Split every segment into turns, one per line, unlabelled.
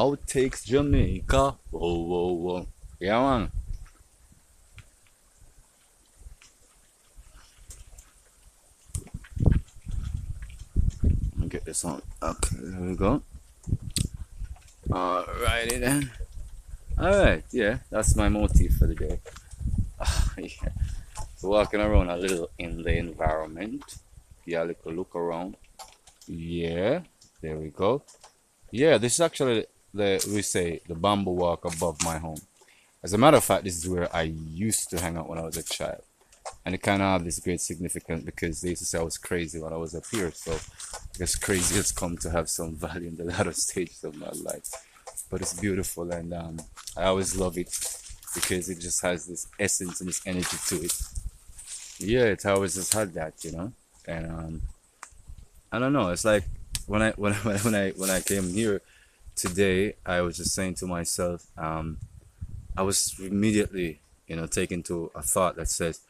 Outtakes Jamaica. Whoa, whoa, whoa. Yeah, man. Let me get this on. Okay, there we go. Alrighty then. Alright, yeah, that's my motif for the day. Yeah. So walking around a little in the environment. Yeah, a little look around. Yeah, there we go. Yeah, this is actually we say the bamboo walk above my home. As a matter of fact, this is where I used to hang out when I was a child. And it kind of have this great significance because they used to say I was crazy when I was up here. So I guess crazy has come to have some value in the latter stages of my life. But it's beautiful, and I always love it because it just has this essence and this energy to it. Yeah, it always has had that. And I don't know. It's like when I came here today, I was just saying to myself, I was immediately taken to a thought that says,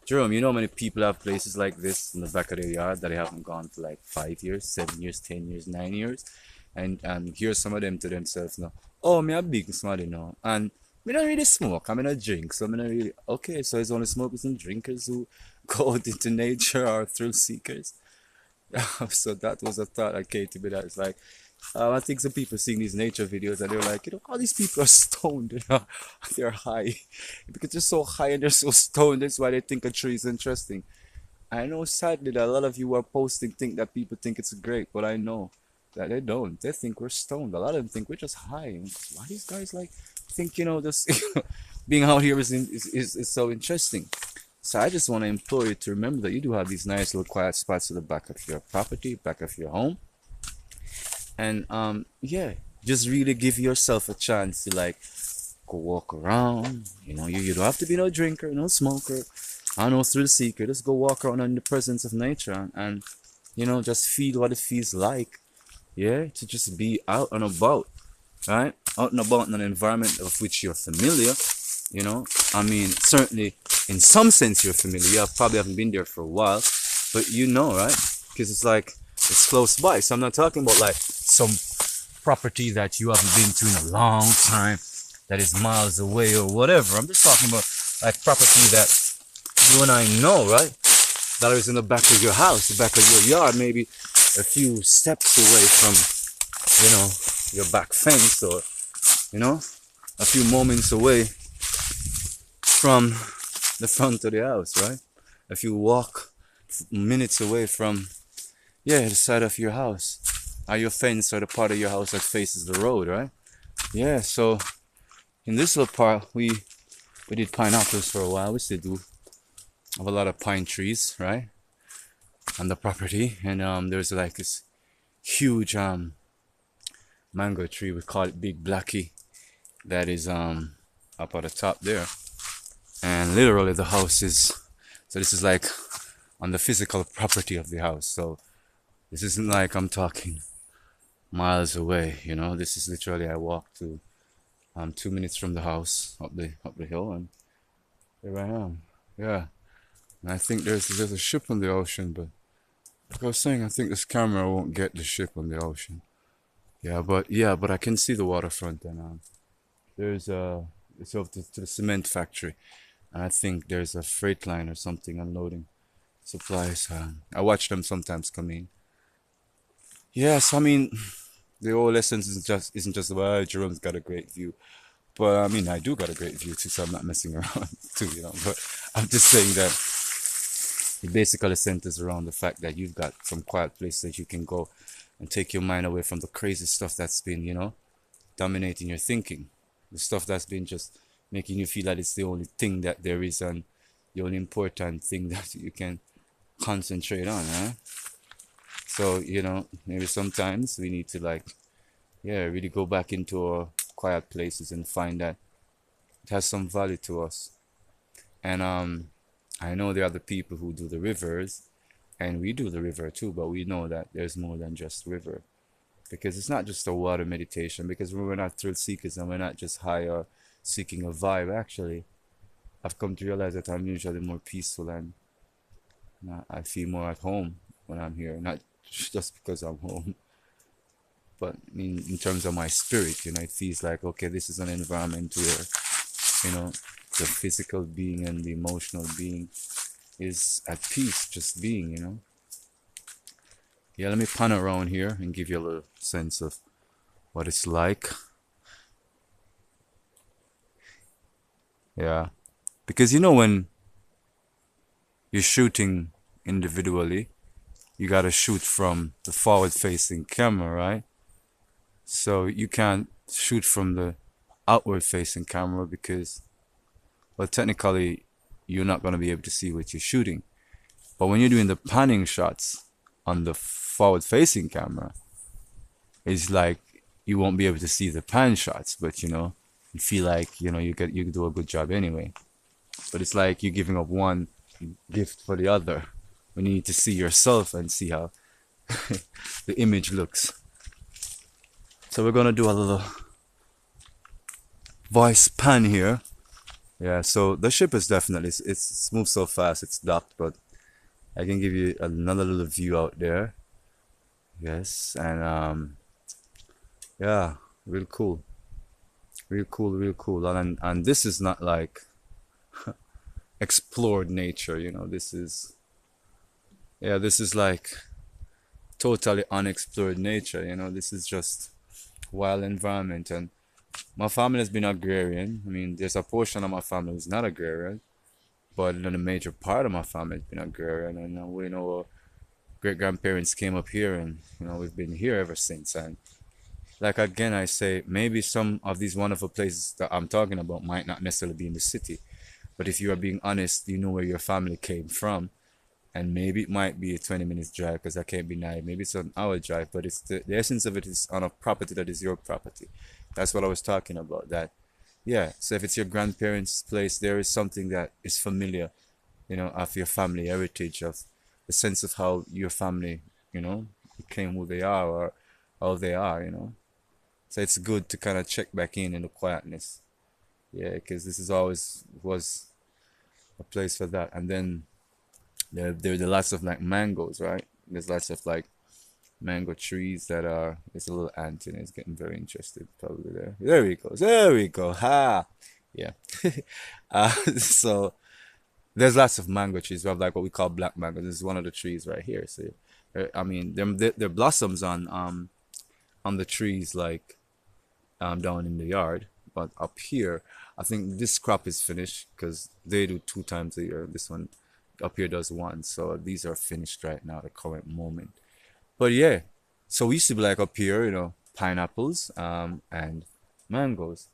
Jerome, you know how many people have places like this in the back of their yard that they haven't gone for like 5 years, 7 years, 10 years, 9 years, and here's some of them to themselves now. Oh, me a big somebody now, and me don't really smoke. I mean, I drink, so me not really. Okay, so it's only smokers and drinkers who go out into nature or thrill seekers. So that was a thought that came to me. That it's like, I think some people seeing these nature videos and they're like, all these people are stoned. They're high because they're so high and they're so stoned. That's why they think a tree is interesting. I know sadly that a lot of you who are posting think that people think it's great, but I know that they don't. They think we're stoned. A lot of them think we're just high. Why these guys like think just being out here is so interesting. So I just want to implore you to remember that you do have these nice little quiet spots at the back of your property, back of your home. And yeah, just really give yourself a chance to like go walk around. You don't have to be no drinker, no smoker, or no thrill seeker. Just go walk around in the presence of nature and just feel what it feels like. Yeah, to just be out and about, right? Out and about in an environment of which you're familiar. I mean, certainly in some sense you're familiar. You probably haven't been there for a while, but right? Because it's like it's close by. So I'm not talking about like some property that you haven't been to in a long time that is miles away or whatever. I'm just talking about like property that you and I know, right? That is in the back of your house, the back of your yard, maybe a few steps away from your back fence, or a few moments away from the front of the house, right? If you walk minutes away from the side of your house, or your fence, or the part of your house that faces the road, right? Yeah, so in this little part, we did pineapples for a while. We still do have a lot of pine trees, right, on the property, and there's like this huge mango tree. We call it Big Blackie. That is up at the top there, and literally the house is. So this is like on the physical property of the house. So this isn't like I'm talking miles away. This is literally I walk to 2 minutes from the house up the hill, and there I am. Yeah, and I think there's a ship on the ocean, but like I was saying, I think this camera won't get the ship on the ocean. But I can see the waterfront, and there's it's over to the cement factory, and I think there's a freight line or something unloading supplies. I watch them sometimes come in. Yes, I mean the whole essence isn't just about Jerome's got a great view, but I mean I do got a great view too, so I'm not messing around too. But I'm just saying that it basically centers around the fact that you've got some quiet place that you can go and take your mind away from the crazy stuff that's been dominating your thinking. The stuff that's been just making you feel that it's the only thing that there is and the only important thing that you can concentrate on, huh? So, maybe sometimes we need to really go back into our quiet places and find that it has some value to us. And I know there are the people who do the rivers, and we do the river too, but we know that there's more than just river. Because it's not just a water meditation, because we're not thrill seekers and we're not just high or seeking a vibe. Actually, I've come to realize that I'm usually more peaceful, and I feel more at home when I'm here, not just because I'm home. but in terms of my spirit, it feels like, okay, this is an environment where, the physical being and the emotional being is at peace, just being. Yeah, let me pan around here and give you a little sense of what it's like. Yeah, because when you're shooting individually, you gotta shoot from the forward-facing camera, right? So you can't shoot from the outward-facing camera because, well, technically, you're not gonna be able to see what you're shooting. But when you're doing the panning shots on the forward-facing camera, it's like you won't be able to see the pan shots, but you feel like you do a good job anyway. But it's like you're giving up one gift for the other when you need to see yourself and see how the image looks. So we're gonna do a little voice pan here. Yeah, so the ship is definitely, it's moved so fast, it's docked, but I can give you another little view out there. Yes, and yeah, real cool, real cool, real cool. And this is not like explored nature, this is, yeah, this is like totally unexplored nature, this is just wild environment. And my family has been agrarian. I mean, there's a portion of my family who's not agrarian, but then a major part of my family has been agrarian. And we know great grandparents came up here, and we've been here ever since. And like again, I say maybe some of these wonderful places that I'm talking about might not necessarily be in the city, but if you are being honest, you know where your family came from. And maybe it might be a 20 minutes drive, because I can't be naive. Maybe it's an hour drive, but it's the essence of it is on a property that is your property. That's what I was talking about. That, yeah. So if it's your grandparents' place, there is something that is familiar, of your family heritage, of the sense of how your family, became who they are, or how they are. So it's good to kind of check back in the quietness. Yeah, because this is always was a place for that. And then there are lots of like mangoes, right? There's lots of like mango trees that are. There's a little ant in it. It's getting very interested. Probably there. There we go. There we go. Ha. Yeah. So there's lots of mango trees. We have like what we call black mango. This is one of the trees right here. So, I mean, there blossoms on the trees like down in the yard, but up here, I think this crop is finished because they do 2 times a year. This one up here does once, so these are finished right now, the current moment. But yeah, so we used to be like up here, pineapples and mangoes.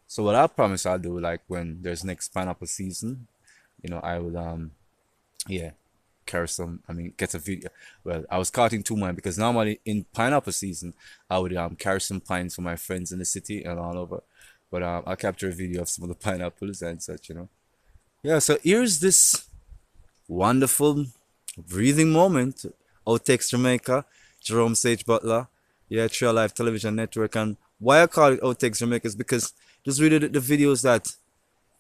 So what I promise I'll do, like when there's next pineapple season, I would yeah, carry some. I mean, get a video. Well, I was caught in two minds because normally in pineapple season, I would carry some pines for my friends in the city and all over. But I'll capture a video of some of the pineapples and such. Yeah, so here's this wonderful breathing moment. Outtakes Jamaica, Jerome Sage Butler. Yeah, True Life Television Network. And why I call it Outtakes Jamaica is because just read the videos that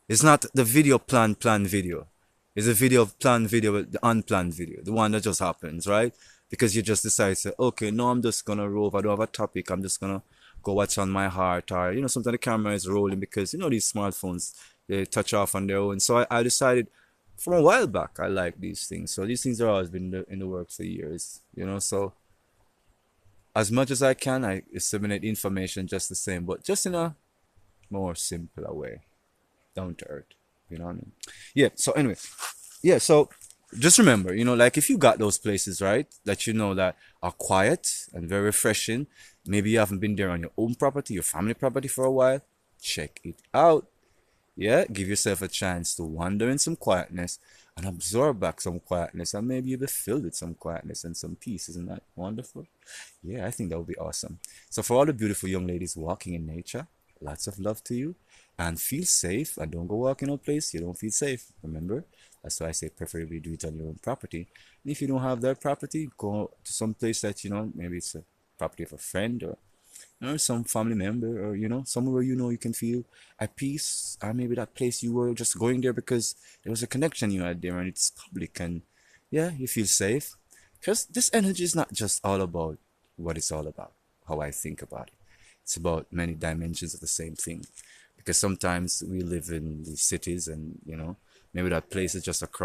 it's not the video planned video. It's a video of planned video, the unplanned video, the one that just happens, right? Because you just decide, say, okay, no, I'm just gonna roll. If I don't have a topic, I'm just gonna go what's on my heart, or sometimes the camera is rolling because these smartphones, they touch off on their own. So I decided from a while back I like these things. So these things are always been in the works for years, So as much as I can, I disseminate information just the same, but just in a more simpler way, down to earth. You know what I mean? Yeah. So anyway, yeah. So just remember, like if you got those places, right, that that are quiet and very refreshing. Maybe you haven't been there on your own property, your family property for a while. Check it out. Yeah, give yourself a chance to wander in some quietness and absorb back some quietness, and maybe you'll be filled with some quietness and some peace. Isn't that wonderful? Yeah, I think that would be awesome. So for all the beautiful young ladies walking in nature, lots of love to you, and feel safe, and don't go walking in a place you don't feel safe. Remember, that's why I say preferably do it on your own property. And if you don't have that property, go to some place that maybe it's a property of a friend, or some family member, or somewhere where you can feel at peace. Or maybe that place you were just going there because there was a connection you had there and it's public, and yeah, you feel safe. Because this energy is not just all about what it's all about. how I think about it. It's about many dimensions of the same thing. Because sometimes we live in these cities and, maybe that place is just across